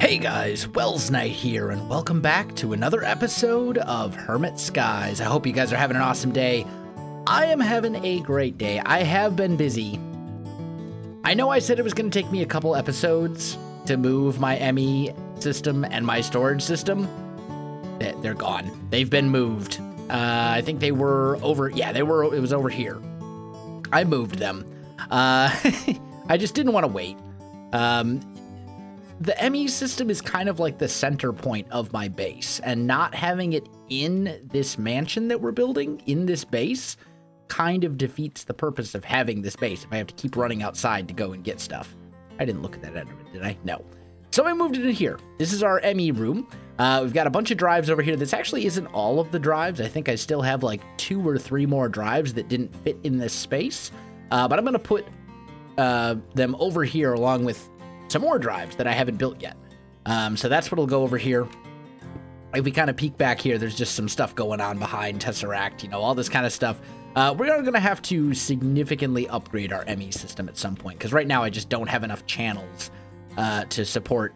Hey guys, Welsknight here, and welcome back to another episode of Hermit Skies. I hope you guys are having an awesome day. I am having a great day. I have been busy. I know I said it was going to take me a couple episodes to move my Emmy system and my storage system. They're gone. They've been moved. I think they were over, it was over here. I moved them. I just didn't want to wait. The Emmy system is kind of like the center point of my base, and not having it in this mansion that we're building, in this base, kind of defeats the purpose of having this base if I have to keep running outside to go and get stuff. I didn't look at that Enderman, did I? No. So I moved it in here. This is our Emmy room. We've got a bunch of drives over here. This actually isn't all of the drives. I think I still have like 2 or 3 more drives that didn't fit in this space. But I'm going to put them over here along with some more drives that I haven't built yet. So that's what'll go over here. If we kind of peek back here, there's just some stuff going on behind Tesseract, you know, all this kind of stuff. We're going to have to significantly upgrade our Emmy system at some point, because right now I just don't have enough channels to support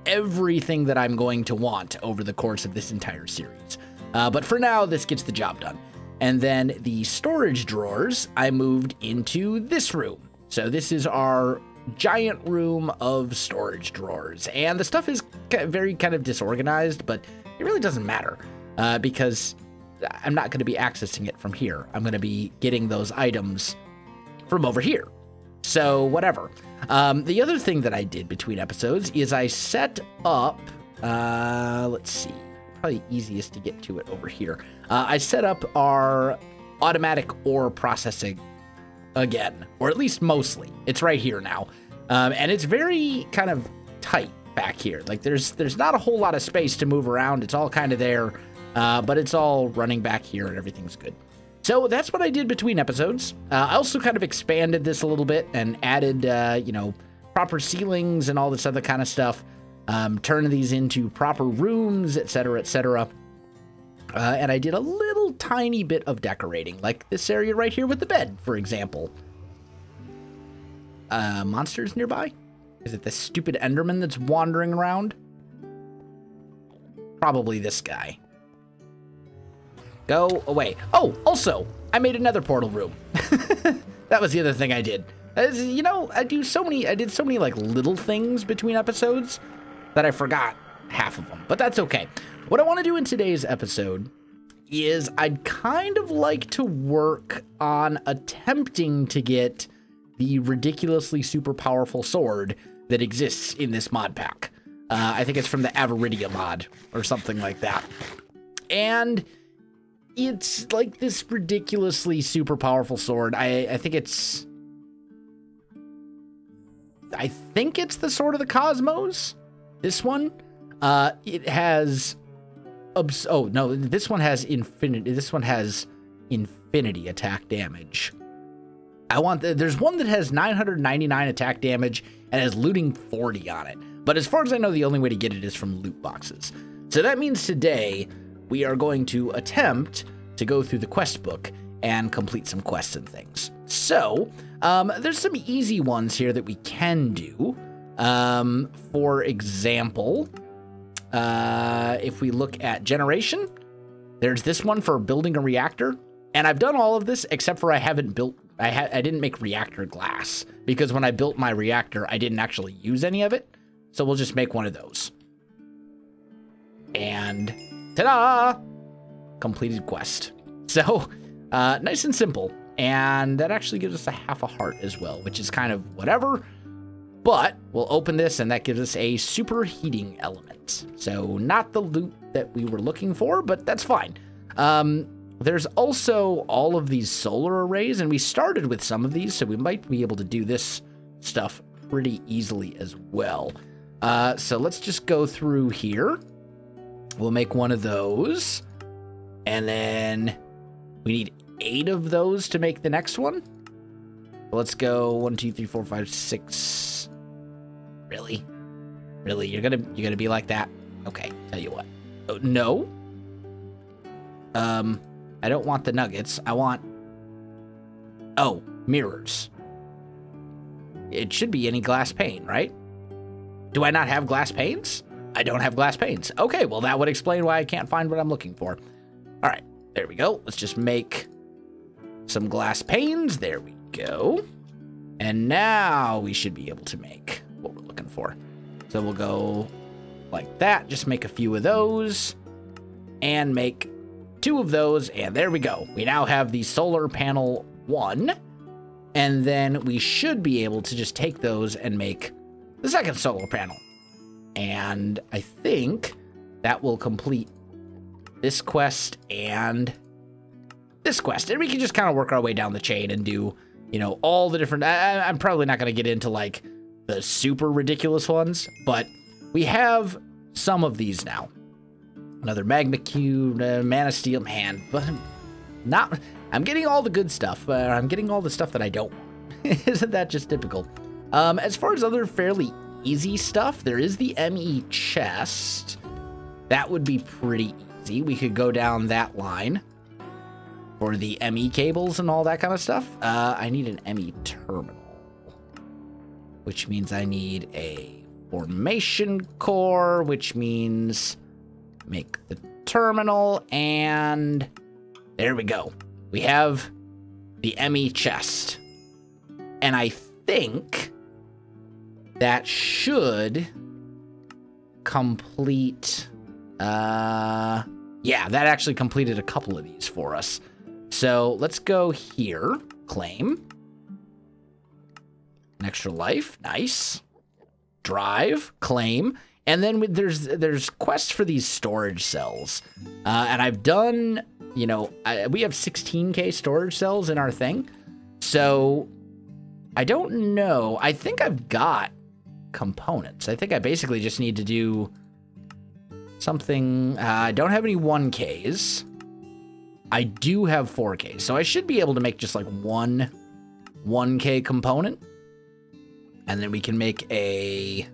everything that I'm going to want over the course of this entire series. But for now, this gets the job done. And then the storage drawers, I moved into this room. So this is our giant room of storage drawers, and the stuff is very kind of disorganized, but it really doesn't matter because I'm not going to be accessing it from here. I'm going to be getting those items from over here. So whatever. The other thing that I did between episodes is I set up, let's see, probably easiest to get to it over here. I set up our automatic ore processing again, or at least mostly. It's right here now. And it's very kind of tight back here. Like there's not a whole lot of space to move around. It's all kind of there, but it's all running back here and everything's good. So that's what I did between episodes. I also kind of expanded this a little bit and added, you know, proper ceilings and all this other kind of stuff. Turned these into proper rooms, etc., etc. And I did a little tiny bit of decorating, like this area right here with the bed, for example. Monsters nearby? Is it the stupid Enderman that's wandering around? Probably this guy. Go away. Oh, also, I made another portal room. That was the other thing I did. You know, I did so many like little things between episodes that I forgot half of them, but that's okay. What I want to do in today's episode is I'd kind of like to work on attempting to get the ridiculously super powerful sword that exists in this mod pack. I think it's from the Avaridia mod or something like that. And it's like this ridiculously super powerful sword. I think it's the Sword of the Cosmos. This one. It has oh no, this one has infinity attack damage. There's one that has 999 attack damage and has looting 40 on it. But as far as I know, the only way to get it is from loot boxes. So that means today we are going to attempt to go through the quest book and complete some quests and things. So there's some easy ones here that we can do. For example, if we look at generation, there's this one for building a reactor. And I've done all of this except for I didn't make reactor glass, because when I built my reactor, I didn't actually use any of it. So we'll just make one of those. And ta-da! Completed quest. So nice and simple. And that actually gives us a half a heart as well, which is kind of whatever. But we'll open this and that gives us a superheating element. So not the loot that we were looking for, but that's fine. There's also all of these solar arrays, and we started with some of these, so we might be able to do this stuff pretty easily as well. So let's just go through here. We'll make one of those, and then we need 8 of those to make the next one. Let's go 1, 2, 3, 4, 5, 6. Really? Really? You're gonna be like that? Okay, tell you what. Oh, no. I don't want the nuggets. I want... Oh, mirrors. It should be any glass pane, right? Do I not have glass panes? I don't have glass panes. Okay, well, that would explain why I can't find what I'm looking for. All right, there we go. Let's just make some glass panes. There we go. And now we should be able to make what we're looking for. So we'll go like that. Just make a few of those and make 2 of those. And there we go. We now have the solar panel 1. And then we should be able to just take those and make the second solar panel. And I think that will complete this quest and this quest. And we can just kind of work our way down the chain and do, you know, all the different... I'm probably not going to get into, like, the super ridiculous ones, but we have some of these now. Another magma cube, mana steel, man, but not... I'm getting all the good stuff. I'm getting all the stuff that I don't want. Isn't that just typical? As far as other fairly easy stuff, there is the ME chest. That would be pretty easy. We could go down that line for the ME cables and all that kind of stuff. I need an ME terminal, which means I need a formation core, which means make the terminal, and there we go. We have the ME chest, and I think that should complete, yeah, that actually completed a couple of these for us. So let's go here, claim, an extra life, nice, drive, claim, and then there's quests for these storage cells, and I've done, you know, we have 16k storage cells in our thing, so I don't know. I think I've got components. I think I basically just need to do something. I don't have any 1Ks. I do have 4Ks, so I should be able to make just like one 1K component, and then we can make a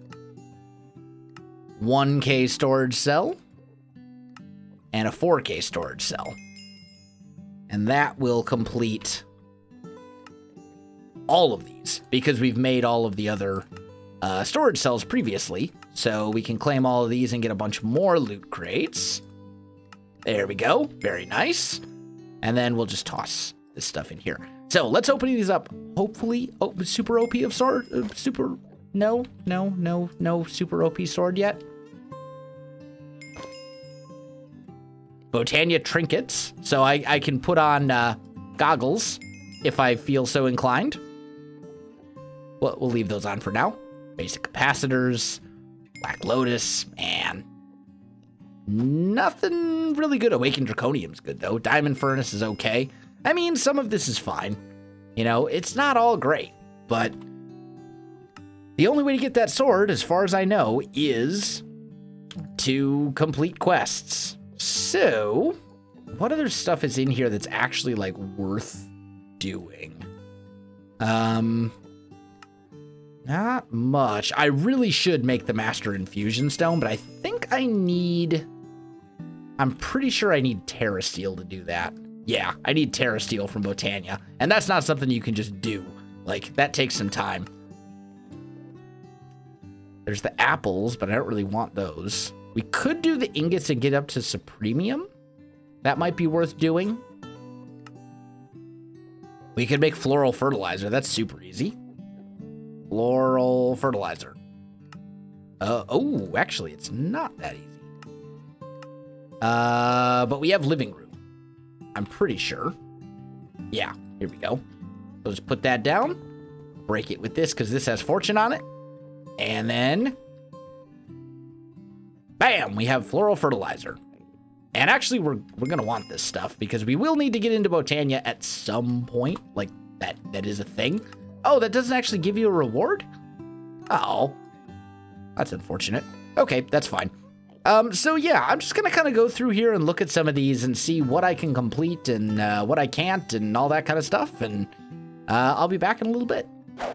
1K storage cell and a 4K storage cell, and that will complete all of these because we've made all of the other storage cells previously. So we can claim all of these and get a bunch more loot crates. There we go. Very nice. And then we'll just toss this stuff in here. So let's open these up. Hopefully, oh, super OP of sword. No, super OP sword yet. Botania trinkets. So I can put on goggles if I feel so inclined. We'll leave those on for now. Basic capacitors, Black Lotus, and nothing really good. Awakened Draconium's good, though. Diamond Furnace is okay. I mean, some of this is fine. You know, it's not all great, but the only way to get that sword, as far as I know, is to complete quests. So, what other stuff is in here that's actually, like, worth doing? Not much. I really should make the Master Infusion Stone, but I think I'm pretty sure I need Terra Steel to do that. Yeah, I need Terra Steel from Botania, and that's not something you can just do. Like, that takes some time. There's the apples, but I don't really want those. We could do the ingots and get up to Supremium. That might be worth doing. We could make Floral Fertilizer. That's super easy. Laurel Fertilizer. Oh, actually, it's not that easy. But we have Living Room. I'm pretty sure. Yeah, here we go. So just put that down. Break it with this because this has Fortune on it. And then, bam, we have Floral Fertilizer. And actually, we're going to want this stuff because we will need to get into Botania at some point. Like, that is a thing. Oh, that doesn't actually give you a reward? Oh, that's unfortunate. Okay, that's fine. So yeah, I'm just going to kind of go through here and look at some of these and see what I can complete and what I can't and all that kind of stuff. And I'll be back in a little bit.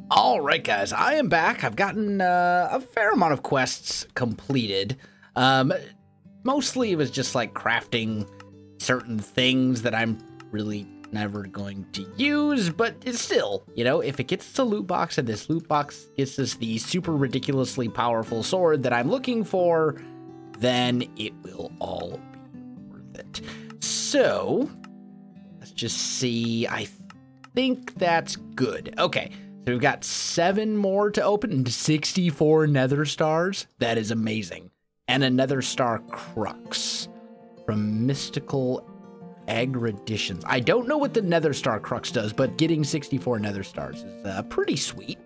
All right, guys, I am back. I've gotten a fair amount of quests completed. Mostly it was just like crafting certain things that I'm really never going to use, but it's still, you know, if it gets us a loot box and this loot box gets us the super ridiculously powerful sword that I'm looking for, then it will all be worth it. So, let's just see. I think that's good. Okay, so we've got 7 more to open and 64 nether stars. That is amazing. And a nether star crux from Mystical Aggreditions. I don't know what the nether star crux does, but getting 64 nether stars is pretty sweet.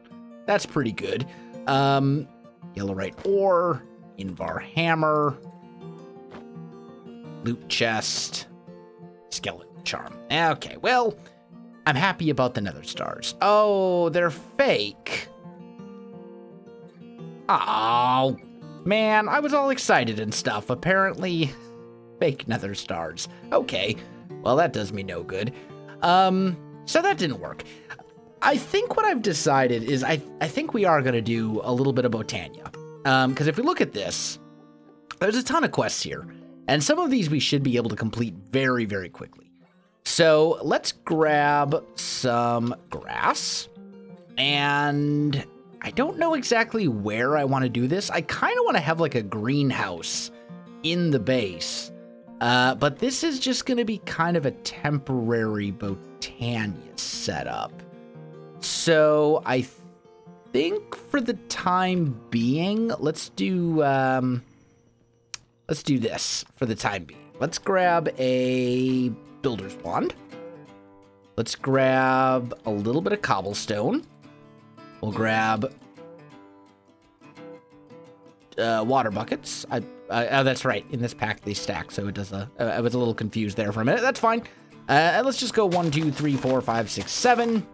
That's pretty good. Yellowite ore, Invar hammer, loot chest, skeleton charm. Okay, well, I'm happy about the nether stars. Oh, they're fake. Oh, man, I was all excited and stuff. Apparently, fake nether stars. Okay, well, that does me no good. So that didn't work. I think what I've decided is I think we are going to do a little bit of Botania. Because if we look at this, there's a ton of quests here. And some of these we should be able to complete very, very quickly. So let's grab some grass. And I don't know exactly where I want to do this. I kind of want to have like a greenhouse in the base. But this is just going to be kind of a temporary Botania setup. So I think for the time being, let's do this for the time being. Let's grab a builder's wand. Let's grab a little bit of cobblestone. We'll grab water buckets. Oh, that's right. In this pack, they stack, so it does I was a little confused there for a minute. That's fine. And let's just go 1, 2, 3, 4, 5, 6, 7.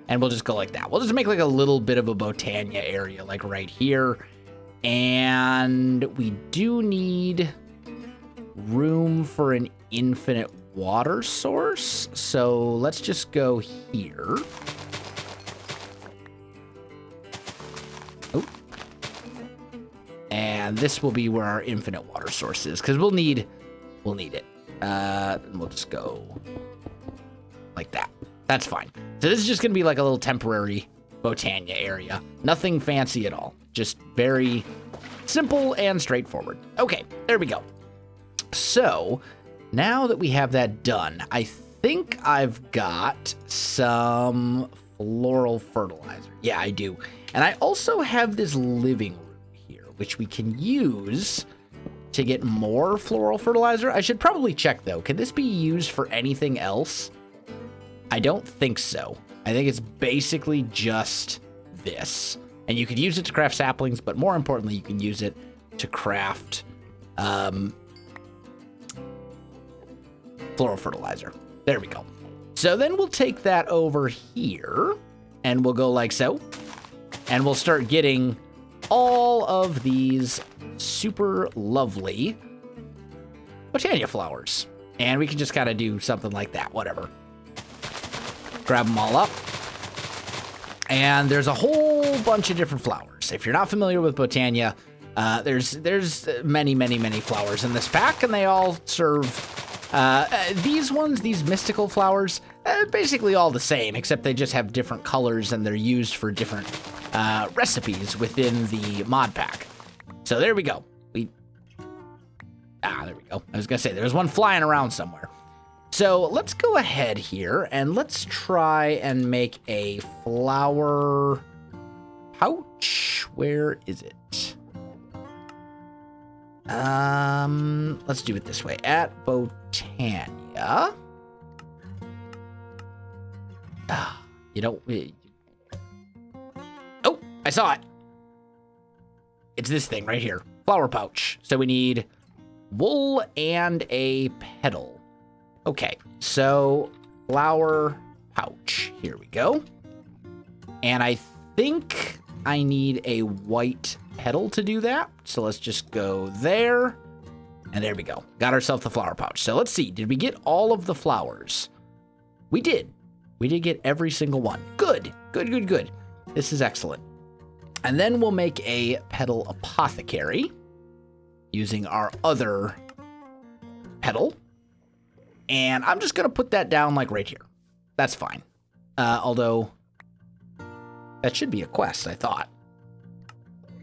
And we'll just go like that. We'll just make like a little bit of a Botania area, like right here. And we do need room for an infinite water source. So let's just go here. Oh. And this will be where our infinite water source is, because we'll need it. And we'll just go like that. That's fine. So this is just going to be like a little temporary Botania area. Nothing fancy at all. Just very simple and straightforward. Okay, there we go. So now that we have that done, I think I've got some Floral Fertilizer. Yeah, I do. And I also have this living room here, which we can use to get more Floral Fertilizer. I should probably check, though. Can this be used for anything else? I don't think so. I think it's basically just this. And you could use it to craft saplings, but more importantly, you can use it to craft Floral Fertilizer. There we go. So then we'll take that over here, and we'll go like so. And we'll start getting all of these super lovely Botania flowers. And we can just kind of do something like that, whatever. Grab them all up. And there's a whole bunch of different flowers. If you're not familiar with Botania, there's many, many, many flowers in this pack, and they all serve these ones, these mystical flowers, basically all the same, except they just have different colors and they're used for different recipes within the mod pack. So there we go. There we go. I was gonna say there's one flying around somewhere. So let's go ahead here and let's try and make a flower pouch. Where is it? Let's do it this way. At Botania. Oh, I saw it. It's this thing right here. Flower pouch. So we need wool and a petal. Okay, so flower pouch. Here we go. And I think I need a white petal to do that. So let's just go there. And there we go. Got ourselves the flower pouch. So let's see. Did we get all of the flowers? We did. We did get every single one. Good. Good, good, good. This is excellent. And then we'll make a Petal Apothecary using our other petal. And I'm just going to put that down like right here. That's fine. Although that should be a quest, I thought.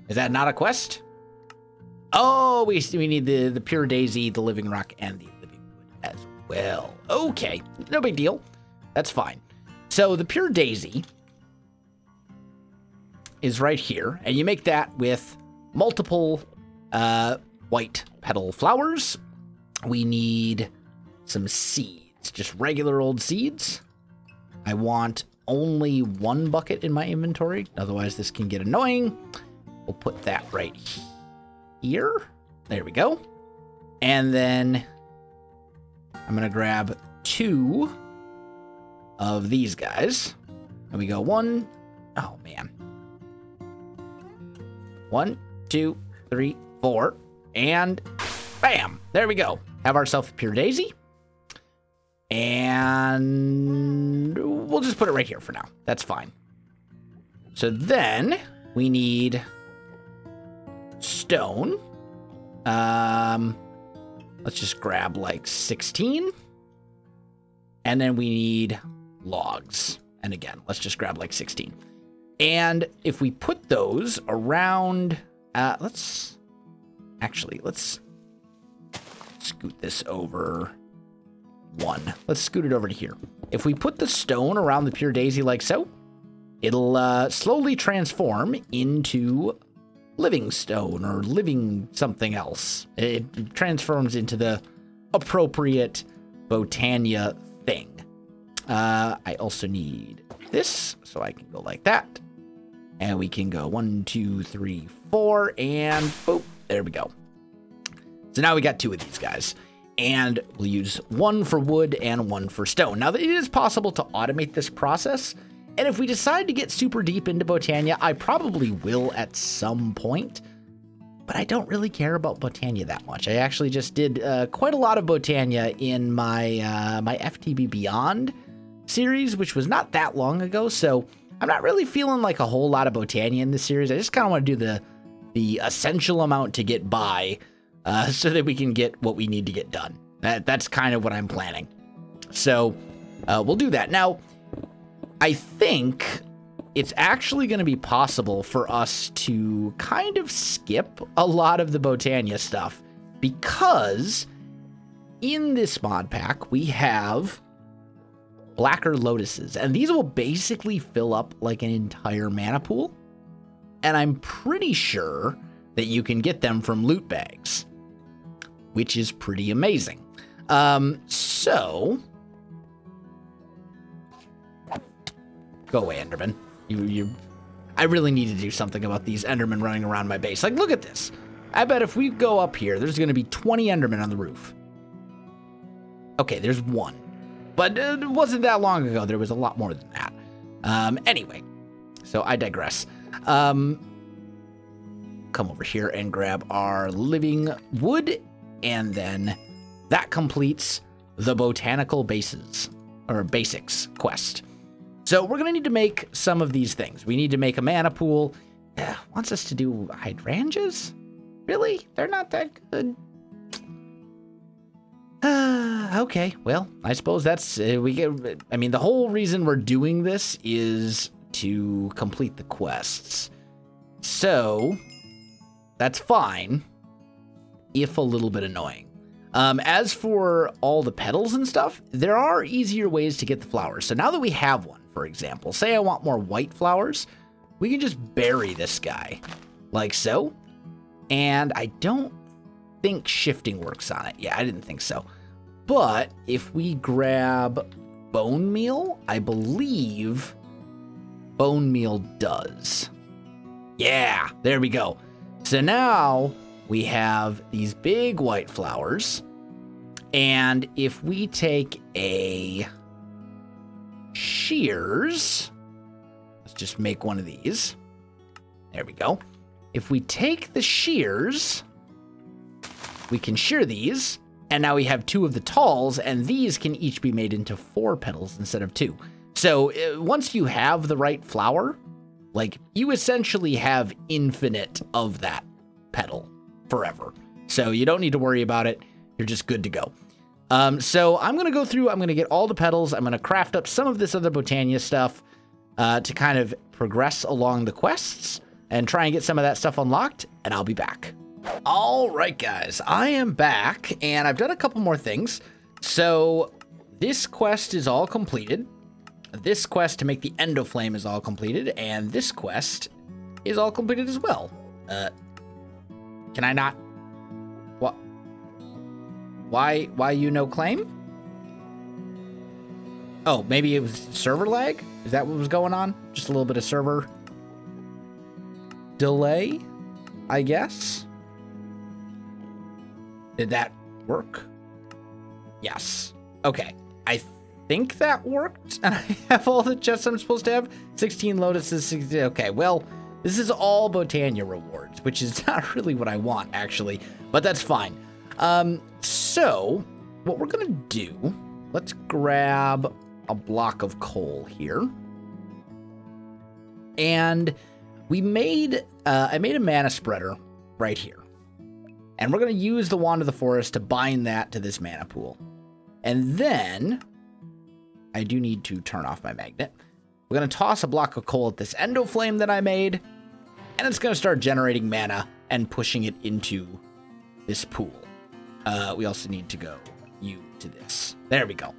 Is that not a quest? Oh, we need the pure daisy, the living rock, and the living wood as well. Okay, no big deal. That's fine. So the pure daisy is right here, and you make that with multiple white petal flowers. We need some seeds, just regular old seeds. I want only one bucket in my inventory, otherwise this can get annoying. We'll put that right here. There we go. And then I'm gonna grab 2 of these guys. And we go 1, oh man. 1, 2, 3, 4, and bam, there we go. Have ourselves a pure daisy. And we'll just put it right here for now. That's fine. So then we need stone. Let's just grab like 16. And then we need logs. And again, let's just grab like 16. And if we put those around, let's scoot this over 1. Let's scoot it over to here. If we put the stone around the pure daisy like so, it'll slowly transform into living stone or living something else. It transforms into the appropriate Botania thing. I also need this, so I can go like that. And we can go 1, 2, 3, 4, and boop, there we go. So now we got 2 of these guys. And we'll use 1 for wood and 1 for stone. Now, it is possible to automate this process. And if we decide to get super deep into Botania, I probably will at some point. But I don't really care about Botania that much. I actually just did quite a lot of Botania in my my FTB Beyond series, which was not that long ago. So I'm not really feeling like a whole lot of Botania in this series. I just kind of want to do the essential amount to get by, so that we can get what we need to get done. That's kind of what I'm planning. So we'll do that. Now, I think it's actually going to be possible for us to kind of skip a lot of the Botania stuff, because in this mod pack, we have blacker lotuses, and these will basically fill up like an entire mana pool. And I'm pretty sure that you can get them from loot bags, which is pretty amazing. So go away, Enderman. I really need to do something about these Endermen running around my base. Like, look at this. I bet if we go up here, there's going to be 20 Endermen on the roof. Okay, there's 1. But it wasn't that long ago. There was a lot more than that. Anyway, so I digress. Come over here and grab our living wood, and then that completes the botanical bases, or basics quest. So we're going to need to make some of these things. We need to make a mana pool. Wants us to do hydrangeas? Really? They're not that good. Okay, well, I suppose that's, I mean, the whole reason we're doing this is to complete the quests. So that's fine, if a little bit annoying. As for all the petals and stuff, there are easier ways to get the flowers. So now that we have one, for example, say I want more white flowers, we can just bury this guy like so. And I don't think shifting works on it. Yeah, I didn't think so. But if we grab bone meal, I believe bone meal does. Yeah, there we go. So now we have these big white flowers. And if we take a shears, let's just make one of these. There we go. If we take the shears, we can shear these. And now we have 2 of the talls, and these can each be made into 4 petals instead of 2. So once you have the right flower, like, you essentially have infinite of that petal forever. So you don't need to worry about it. You're just good to go. So I'm going to go through, I'm going to get all the petals. I'm going to craft up some of this other Botania stuff to kind of progress along the quests. and try and get some of that stuff unlocked, and I'll be back. All right, guys, I am back, and I've done a couple more things. So this quest is all completed. This quest to make the Endoflame is all completed, and this quest is all completed as well. Can I not? What? Why you no claim? Oh, maybe it was server lag? Is that what was going on? Just a little bit of server delay, I guess. Did that work? Yes. Okay. I think that worked, and I have all the chests I'm supposed to have. 16 lotuses, 16. Okay, well, this is all Botania rewards, which is not really what I want, actually, but that's fine. So what we're gonna do, let's grab a block of coal here. And we made, I made a mana spreader right here. And we're going to use the Wand of the Forest to bind that to this mana pool. And then, I do need to turn off my magnet. We're going to toss a block of coal at this Endoflame that I made. And it's going to start generating mana and pushing it into this pool. We also need to go to this. There we go.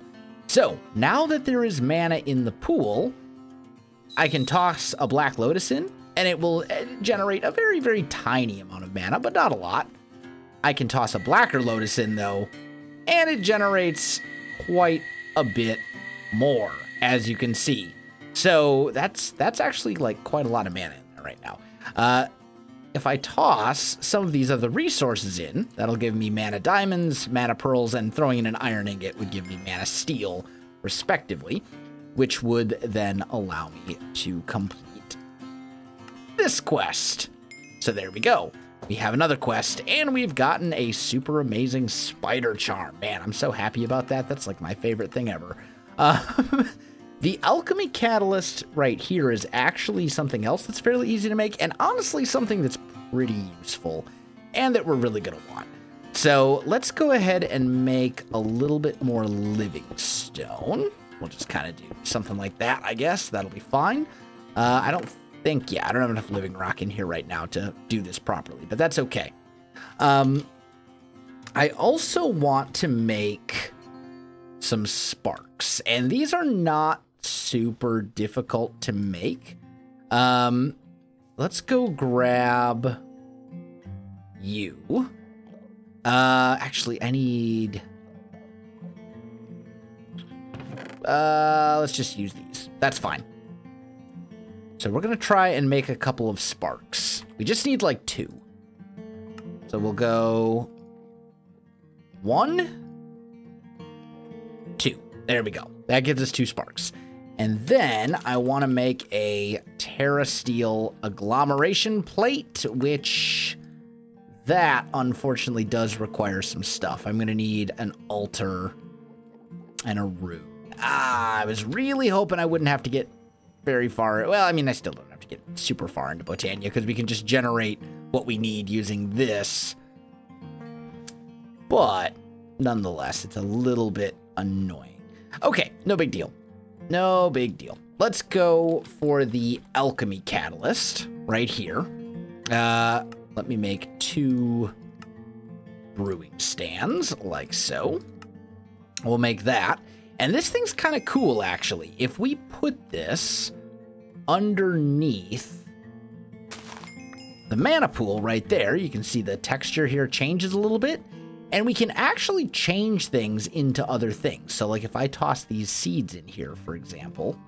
So, now that there is mana in the pool, I can toss a Black Lotus in, and it will generate a very, very tiny amount of mana, but not a lot. I can toss a Blacker Lotus in, though, and it generates quite a bit more, as you can see. So, that's actually, like, quite a lot of mana in there right now. If I toss some of these other resources in, that'll give me mana diamonds, mana pearls, and throwing in an iron ingot would give me mana steel, respectively, which would then allow me to complete this quest. So there we go. We have another quest, and we've gotten a super amazing spider charm. Man, I'm so happy about that. That's like my favorite thing ever. The Alchemy Catalyst right here is actually something else that's fairly easy to make, and honestly something that's pretty useful and that we're really going to want. So let's go ahead and make a little bit more living stone. We'll just kind of do something like that, I guess. That'll be fine. I don't have enough living rock in here right now to do this properly, but that's okay. I also want to make some sparks, and these are not super difficult to make. Let's go grab you. Actually, I need... let's just use these. That's fine. So we're going to try and make a couple of sparks. We just need like 2. So we'll go 1, 2. There we go. That gives us 2 sparks. And then I want to make a Terra Steel agglomeration plate, which that unfortunately does require some stuff. I'm going to need an altar and a rune. I was really hoping I wouldn't have to get very far. Well, I mean, I still don't have to get super far into Botania because we can just generate what we need using this. But nonetheless, it's a little bit annoying. Okay, no big deal. No big deal. Let's go for the Alchemy Catalyst right here. Let me make 2 brewing stands like so. We'll make that. And this thing's kind of cool, actually. If we put this underneath the mana pool right there, you can see the texture here changes a little bit. And we can actually change things into other things. So, like, if I toss these seeds in here, for example.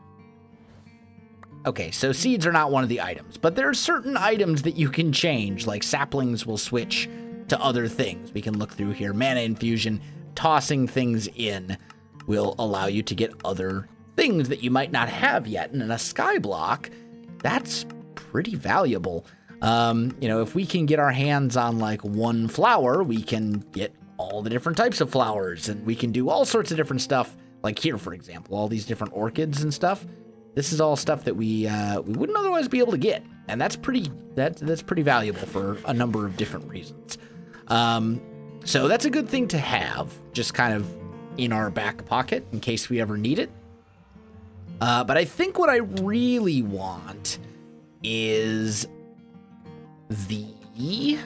Okay, so seeds are not one of the items. But there are certain items that you can change. Like, saplings will switch to other things. We can look through here. Mana infusion, tossing things in will allow you to get other things that you might not have yet. And in a skyblock, that's pretty valuable. You know, if we can get our hands on like 1 flower, we can get all the different types of flowers, and we can do all sorts of different stuff. Like here, for example, all these different orchids and stuff. This is all stuff that we wouldn't otherwise be able to get, and that's pretty valuable for a number of different reasons. So that's a good thing to have, just kind of in our back pocket in case we ever need it. But I think what I really want is the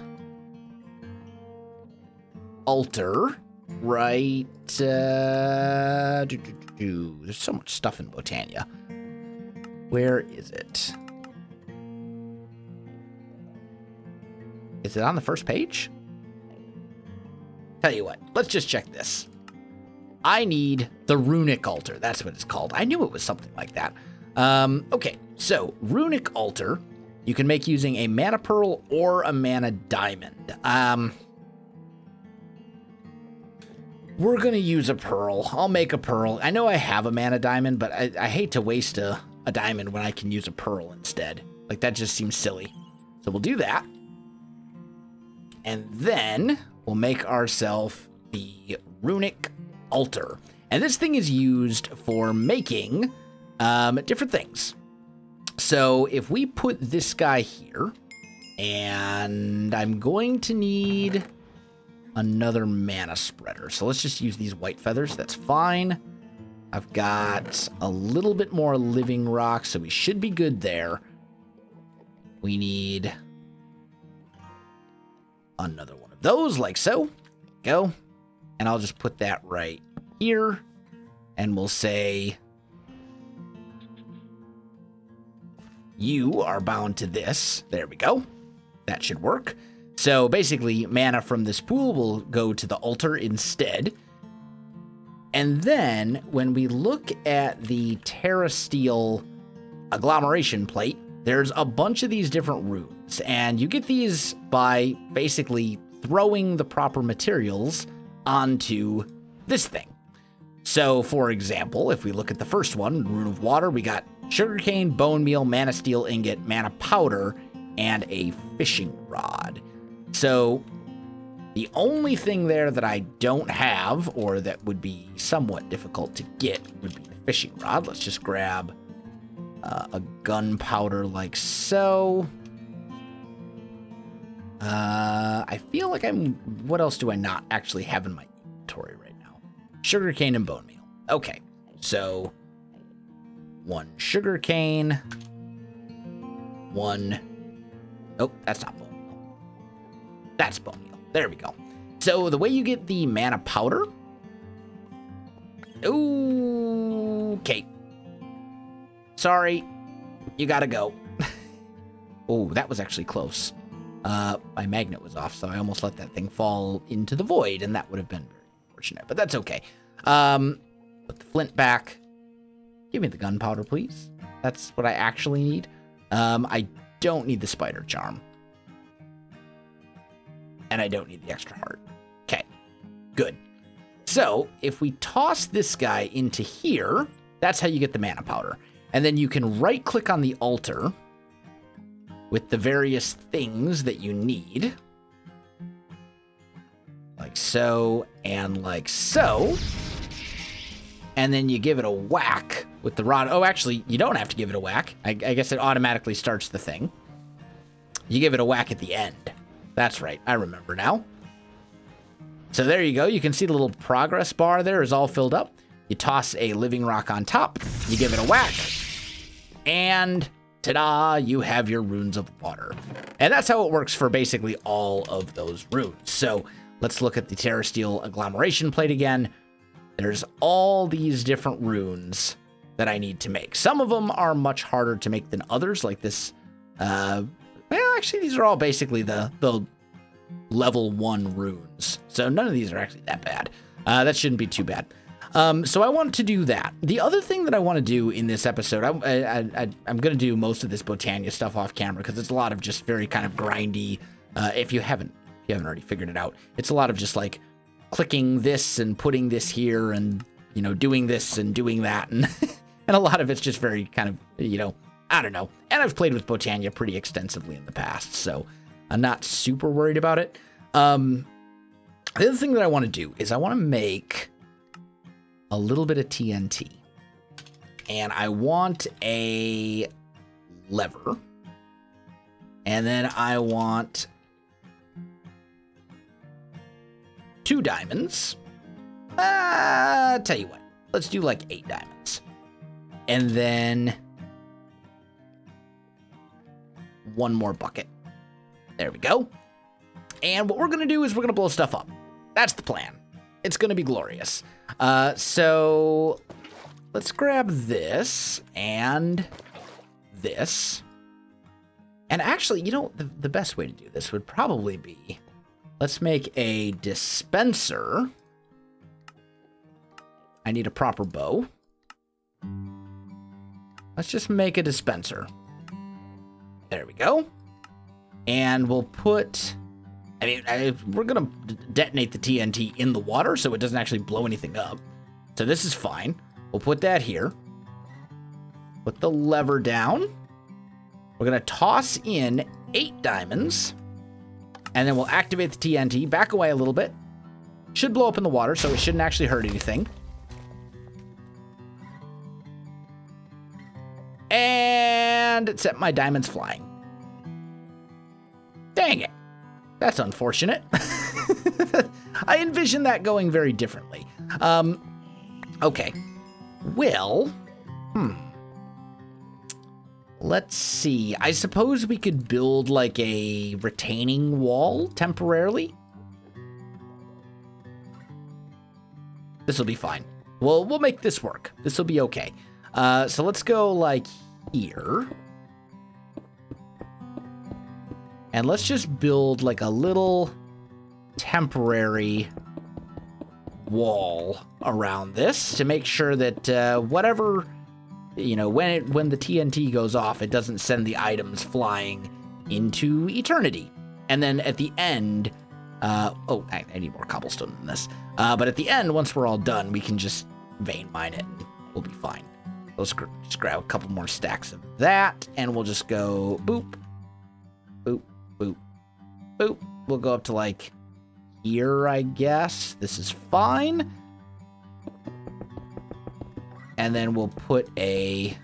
altar right... There's so much stuff in Botania. Where is it? Is it on the first page? Tell you what, let's just check this. I need the Runic Altar. That's what it's called. I knew it was something like that. Okay, so Runic Altar, you can make using a mana pearl or a mana diamond. We're going to use a pearl. I'll make a pearl. I know I have a mana diamond, but I hate to waste a diamond when I can use a pearl instead. Like, that just seems silly. So we'll do that. And then we'll make ourselves the Runic Altar. And this thing is used for making different things. So if we put this guy here, and I'm going to need another mana spreader. So let's just use these white feathers. That's fine. I've got a little bit more living rock, so we should be good there. We need another one of those, like so. Go. And I'll just put that right here. And we'll say, you are bound to this. There we go. That should work. So basically, mana from this pool will go to the altar instead. And then, when we look at the Terrasteel agglomeration plate, there's a bunch of these different runes. And you get these by basically throwing the proper materials onto this thing. So, for example, if we look at the first one, Rune of Water, we got sugarcane, bone meal, mana steel ingot, mana powder, and a fishing rod. So, the only thing there that I don't have, or that would be somewhat difficult to get, would be the fishing rod. Let's just grab a gunpowder like so. I feel like what else do I not actually have in my inventory right now? Sugarcane and bone meal. Okay, so 1 sugarcane, 1... Oh, that's not bone meal. That's bone meal. There we go. So the way you get the mana powder... Okay. Sorry. You gotta go. Oh, that was actually close. My magnet was off, so I almost let that thing fall into the void, and that would have been very unfortunate, but that's okay. Put the flint back. Give me the gunpowder, please. That's what I actually need. I don't need the spider charm. And I don't need the extra heart. Okay, good. So, if we toss this guy into here, that's how you get the mana powder. And then you can right-click on the altar with the various things that you need. Like so, and like so. And then you give it a whack with the rod. Oh, actually, you don't have to give it a whack. I guess it automatically starts the thing. You give it a whack at the end. That's right, I remember now. So there you go. You can see the little progress bar there is all filled up. You toss a living rock on top. You give it a whack. And ta-da, you have your runes of water. And that's how it works for basically all of those runes. So let's look at the Terrasteel agglomeration plate again. There's all these different runes that I need to make. Some of them are much harder to make than others, like this. Well, actually, these are all basically the level 1 runes. So none of these are actually that bad. That shouldn't be too bad. So I want to do that. The other thing that I want to do in this episode, I'm going to do most of this Botania stuff off camera because it's a lot of just very kind of grindy. If you haven't already figured it out, it's a lot of just like clicking this and putting this here and, you know, doing this and doing that. And, and a lot of it's just very kind of, you know, I don't know. And I've played with Botania pretty extensively in the past, so I'm not super worried about it. The other thing that I want to do is I want to make a little bit of TNT. And I want a lever. And then I want 2 diamonds. Tell you what, let's do like 8 diamonds. And then 1 more bucket. There we go. And what we're going to do is we're going to blow stuff up. That's the plan. It's going to be glorious. So let's grab this and this. And actually, you know, the best way to do this would probably be, let's make a dispenser. I need a proper bow. Let's just make a dispenser. There we go. And we'll put, we're going to detonate the TNT in the water so it doesn't actually blow anything up. So this is fine. We'll put that here. Put the lever down. We're going to toss in 8 diamonds. And then we'll activate the TNT. Back away a little bit. Should blow up in the water, so it shouldn't actually hurt anything. And it set my diamonds flying. Dang it. That's unfortunate. I envisioned that going very differently. Okay. Well, let's see. I suppose we could build like a retaining wall temporarily. This will be fine. We'll make this work. This will be okay. So let's go like here. And let's just build like a little temporary wall around this to make sure that whatever, you know, when the TNT goes off, it doesn't send the items flying into eternity. And then at the end, oh, I need more cobblestone than this. But at the end, once we're all done, we can just vein mine it and we'll be fine. Let's just grab a couple more stacks of that and we'll just go boop, boop, boop, boop. We'll go up to like here, I guess. This is fine. And then we'll put a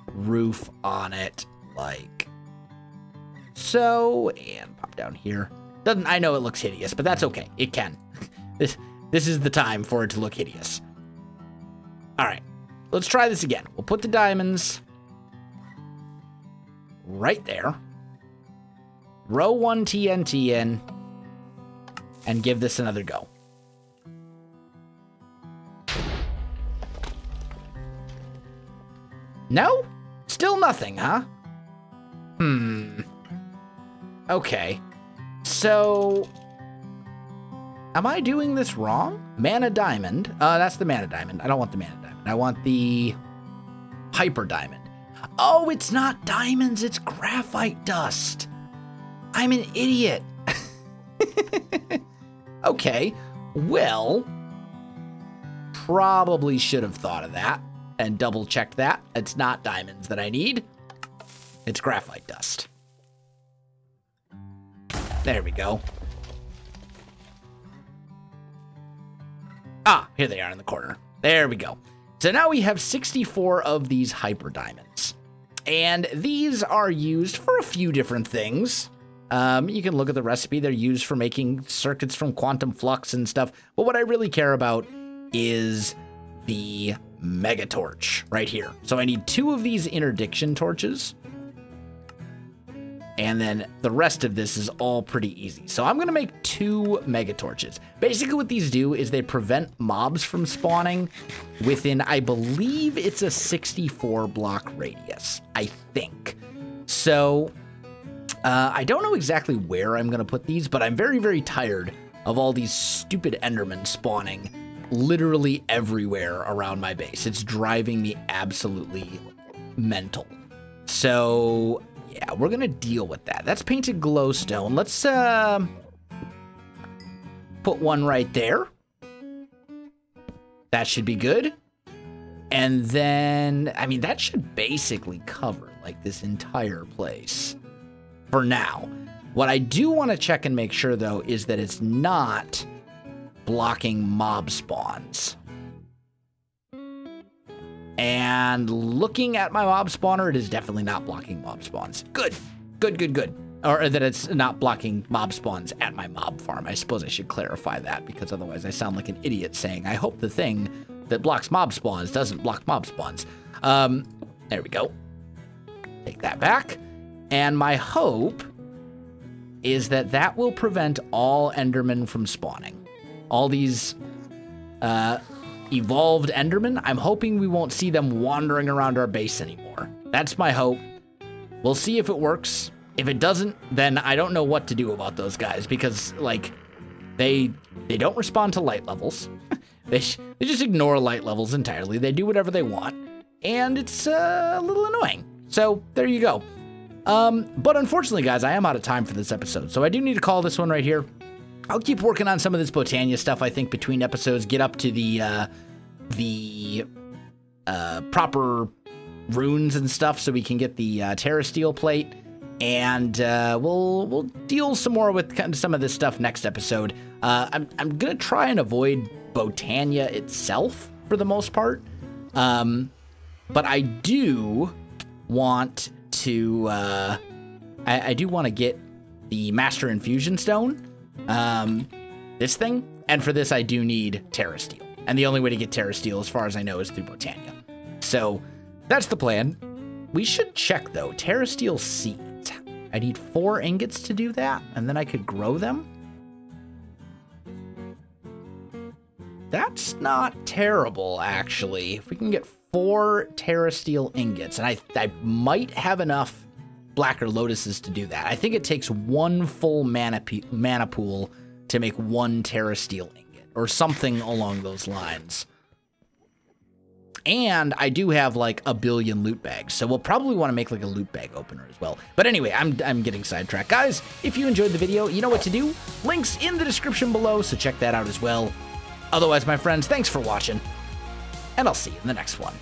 roof on it like so. And pop down here. I know it looks hideous, but that's okay. It can. This is the time for it to look hideous. All right. Let's try this again. We'll put the diamonds right there. Row 1 TNT in. And give this another go. No? Still nothing, huh? Okay. So, am I doing this wrong? Mana diamond. That's the mana diamond. I don't want the mana diamond. I want the hyper diamond. Oh, it's not diamonds. It's graphite dust. I'm an idiot. Okay. Well, probably should have thought of that and double checked that. It's not diamonds that I need. It's graphite dust. There we go. Ah, here they are in the corner. There we go. So now we have 64 of these hyper diamonds. And these are used for a few different things. You can look at the recipe. They're used for making circuits from quantum flux and stuff. But what I really care about is the mega torch right here. So I need 2 of these interdiction torches. And then the rest of this is all pretty easy. So I'm going to make 2 mega torches. Basically what these do is they prevent mobs from spawning within, I believe it's a 64 block radius, I think. So I don't know exactly where I'm going to put these, but I'm very, very tired of all these stupid Endermen spawning literally everywhere around my base. It's driving me absolutely mental. So yeah, we're going to deal with that. That's painted glowstone. Let's put one right there. That should be good. And then, I mean, that should basically cover like this entire place for now. What I do want to check and make sure, though, is that it's not blocking mob spawns. And looking at my mob spawner, it is definitely not blocking mob spawns. Good, good, good, good. Or that it's not blocking mob spawns at my mob farm. I suppose I should clarify that, because otherwise I sound like an idiot saying, I hope the thing that blocks mob spawns doesn't block mob spawns. There we go. Take that back. And my hope is that that will prevent all Endermen from spawning. All these evolved Endermen, I'm hoping we won't see them wandering around our base anymore. That's my hope. We'll see if it works. If it doesn't, then I don't know what to do about those guys, because, like, they don't respond to light levels. They just ignore light levels entirely. They do whatever they want, and it's a little annoying. So there you go. But unfortunately, guys, I am out of time for this episode, so I do need to call this one right here. I'll keep working on some of this Botania stuff, I think, between episodes, get up to the proper runes and stuff so we can get the Terra Steel plate, and we'll deal some more with kind of some of this stuff next episode. I'm gonna try and avoid Botania itself for the most part, but I do want to I do want to get the Master Infusion Stone, this thing, and for this I do need Terra Steel, and the only way to get Terra Steel, as far as I know, is through Botania. So that's the plan. We should check, though. Terra Steel seeds. I need 4 ingots to do that, and then I could grow them. That's not terrible, actually. If we can get 4 Terra Steel ingots, and I might have enough Blacker Lotuses to do that. I think it takes 1 full mana pool to make 1 Terra Steel ingot, or something along those lines. And I do have like a billion loot bags, so we'll probably want to make like a loot bag opener as well. But anyway, I'm getting sidetracked. Guys, if you enjoyed the video, you know what to do. Links in the description below, so check that out as well. Otherwise, my friends, thanks for watching, and I'll see you in the next one.